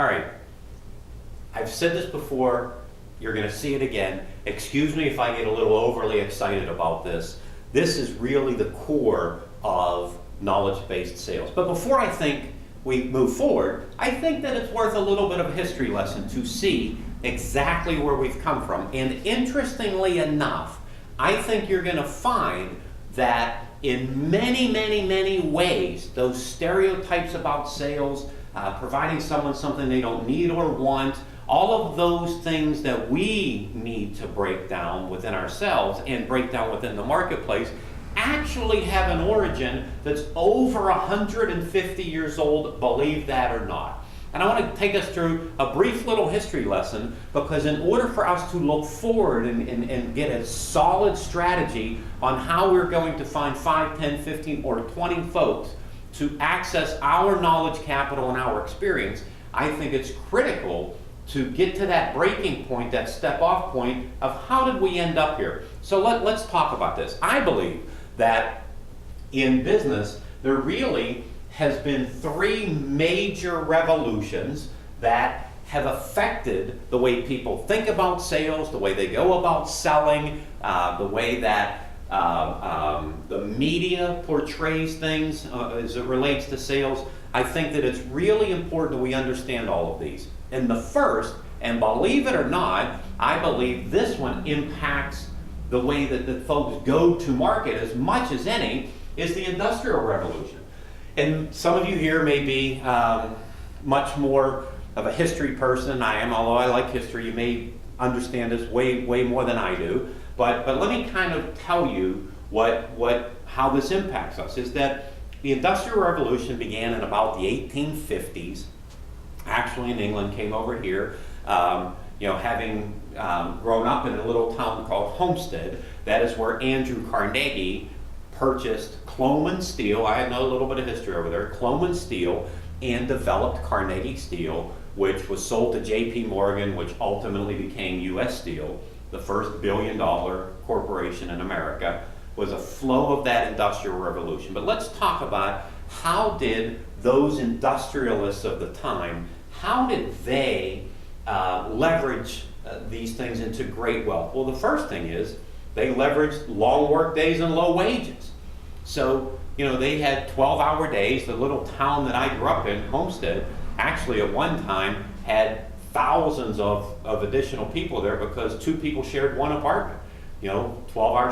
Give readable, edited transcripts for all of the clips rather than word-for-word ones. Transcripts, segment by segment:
All right, I've said this before, you're going to see it again. Excuse me if I get a little overly excited about this. This is really the core of knowledge-based sales. But before I think we move forward, I think that it's worth a little bit of a history lesson to see exactly where we've come from. And interestingly enough, I think you're going to find that in many ways, those stereotypes about sales, providing someone something they don't need or want, all of those things that we need to break down within ourselves and break down within the marketplace actually have an origin that's over 150 years old, believe that or not. And I want to take us through a brief little history lesson, because in order for us to look forward and get a solid strategy on how we're going to find 5, 10, 15, or 20 folks to access our knowledge capital and our experience, I think it's critical to get to that breaking point, that step-off point of how did we end up here. So let's talk about this. I believe that in business, there really has been 3 major revolutions that have affected the way people think about sales, the way they go about selling, the way that the media portrays things as it relates to sales. I think that it's really important that we understand all of these. And the first, and believe it or not, I believe this one impacts the way that the folks go to market as much as any, is the Industrial Revolution. And some of you here may be much more of a history person than I am, although I like history. You may understand this way more than I do. But let me kind of tell you how this impacts us, is that the Industrial Revolution began in about the 1850s, actually in England, came over here, having grown up in a little town called Homestead. That is where Andrew Carnegie purchased Clomans Steel. I know a little bit of history over there. Clomans Steel, and developed Carnegie Steel, which was sold to J.P. Morgan, which ultimately became U.S. Steel, the first billion-dollar corporation in America. Was a flow of that Industrial Revolution. But let's talk about how did those industrialists of the time, how did they leverage these things into great wealth? Well, the first thing is they leveraged long work days and low wages. So, they had 12-hour days. The little town that I grew up in, Homestead, actually at one time had thousands of additional people there because 2 people shared one apartment. 12-hour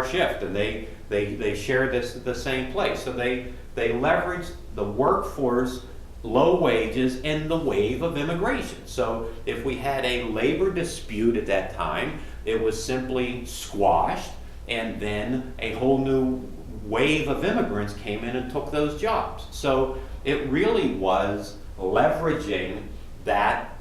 shift, and they shared the same place. So they leveraged the workforce, low wages, and the wave of immigration. So if we had a labor dispute at that time, it was simply squashed, and then a whole new wave of immigrants came in and took those jobs. So it really was leveraging that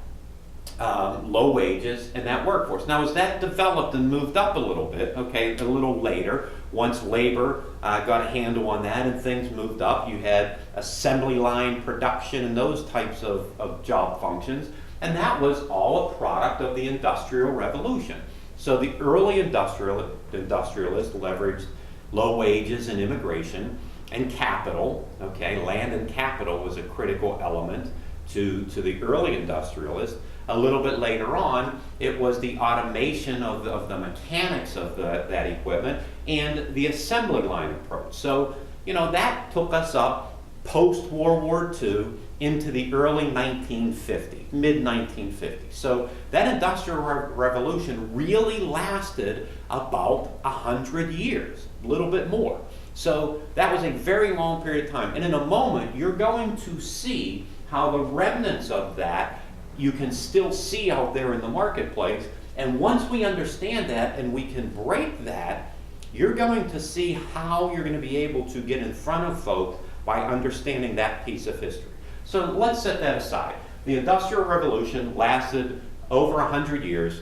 low wages and that workforce. Now, as that developed and moved up a little bit, a little later, once labor got a handle on that and things moved up, you had assembly line production and those types of job functions, and that was all a product of the Industrial Revolution. So the early industrialists leveraged low wages and immigration and capital. Land and capital was a critical element to the early industrialists. A little bit later on, it was the automation of the mechanics of that equipment and the assembly line approach. So, that took us up post-World War II into the early 1950s, mid-1950s. So that Industrial Revolution really lasted about 100 years, a little bit more. So that was a very long period of time. And in a moment, you're going to see how the remnants of that you can still see out there in the marketplace. And once we understand that and we can break that, you're going to see how you're going to be able to get in front of folks by understanding that piece of history. So let's set that aside. The Industrial Revolution lasted over 100 years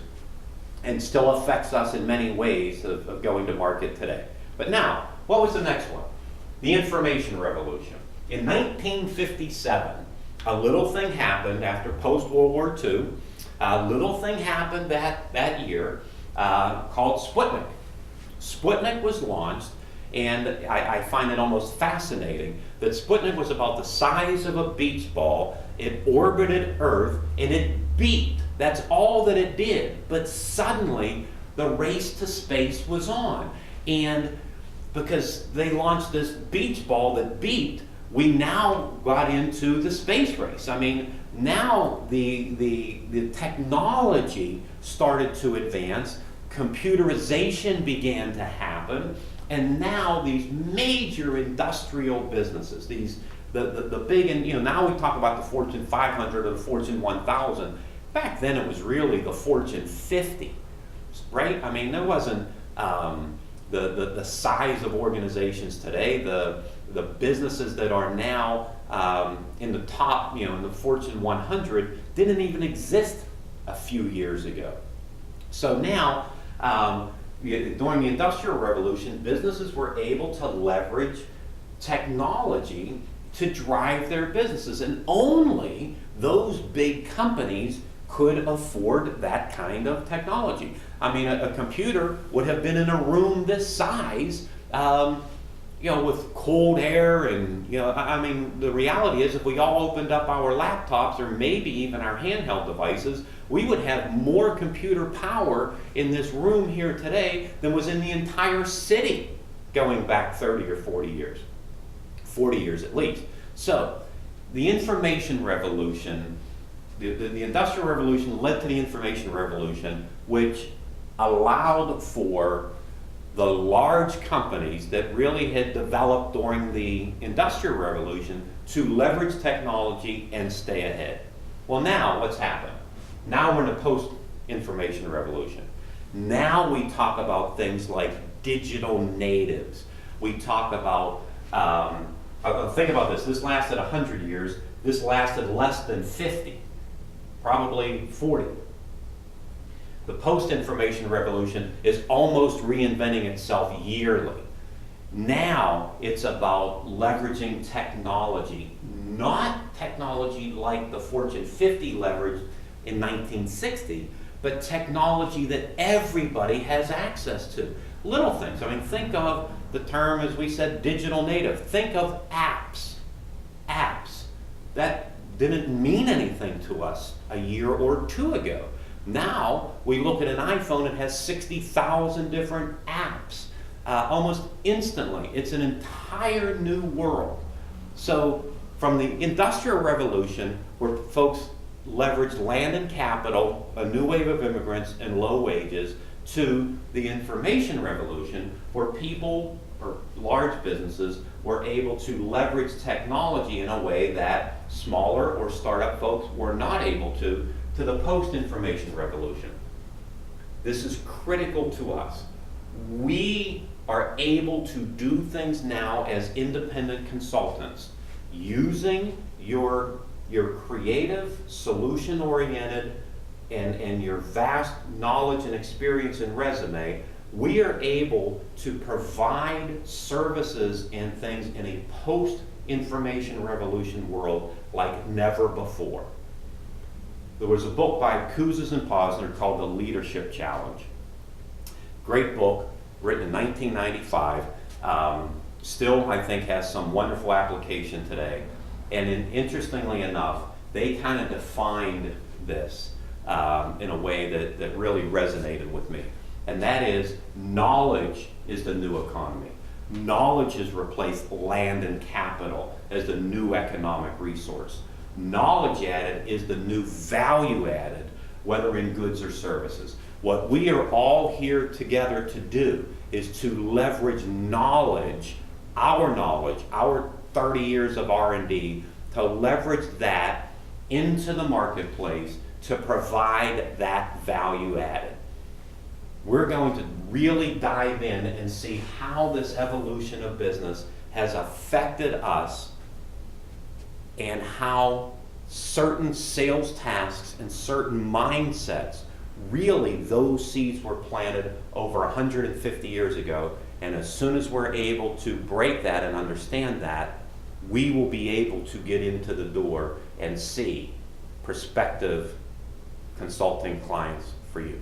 and still affects us in many ways of going to market today. But now, what was the next one? The Information Revolution. In 1957, a little thing happened after post-World War II. A little thing happened that year called Sputnik. Sputnik was launched, and I find it almost fascinating that Sputnik was about the size of a beach ball, it orbited Earth, and it beat. That's all that it did. But suddenly, the race to space was on. And because they launched this beach ball that beeped, we now got into the space race. I mean, now the technology started to advance, computerization began to happen, and now these major industrial businesses, the big, and now we talk about the Fortune 500 or the Fortune 1000. Back then it was really the Fortune 50, right? I mean, there wasn't the size of organizations today. The businesses that are now in the top, in the Fortune 100 didn't even exist a few years ago. So now, during the Industrial Revolution, businesses were able to leverage technology to drive their businesses, and only those big companies could afford that kind of technology. I mean, a computer would have been in a room this size, with cold air, and I mean, the reality is, if we all opened up our laptops or maybe even our handheld devices, we would have more computer power in this room here today than was in the entire city going back 30 or 40 years. 40 years at least. So, the information revolution, the Industrial Revolution led to the Information Revolution, which allowed for the large companies that really had developed during the Industrial Revolution to leverage technology and stay ahead. Well, now what's happened? Now we're in a post-information revolution. Now we talk about things like digital natives. We talk about, think about this, this lasted 100 years, this lasted less than 50, probably 40. The post-information revolution is almost reinventing itself yearly. Now it's about leveraging technology, not technology like the Fortune 50 leveraged in 1960, but technology that everybody has access to. Little things. I mean, think of the term, as we said, digital native. Think of apps. Apps. That didn't mean anything to us a year or two ago. Now, we look at an iPhone, it has 60,000 different apps. Almost instantly. It's an entire new world. So, from the Industrial Revolution, where folks leveraged land and capital, a new wave of immigrants, and low wages, to the Information Revolution, where people, or large businesses, were able to leverage technology in a way that smaller or startup folks were not able to the post-information revolution. This is critical to us. We are able to do things now as independent consultants, using your creative, solution-oriented, and your vast knowledge and experience and resume. We are able to provide services and things in a post-information revolution world like never before. There was a book by Kouzes and Posner called The Leadership Challenge. Great book, written in 1995. Still, I think, has some wonderful application today. And interestingly enough, they kind of defined this in a way that really resonated with me. And that is, knowledge is the new economy. Knowledge has replaced land and capital as the new economic resource. Knowledge added is the new value added, whether in goods or services. What we are all here together to do is to leverage knowledge, our 30 years of R&D, to leverage that into the marketplace to provide that value added. We're going to really dive in and see how this evolution of business has affected us and how certain sales tasks and certain mindsets, really those seeds were planted over 150 years ago, and as soon as we're able to break that and understand that, we will be able to get into the door and see prospective consulting clients for you.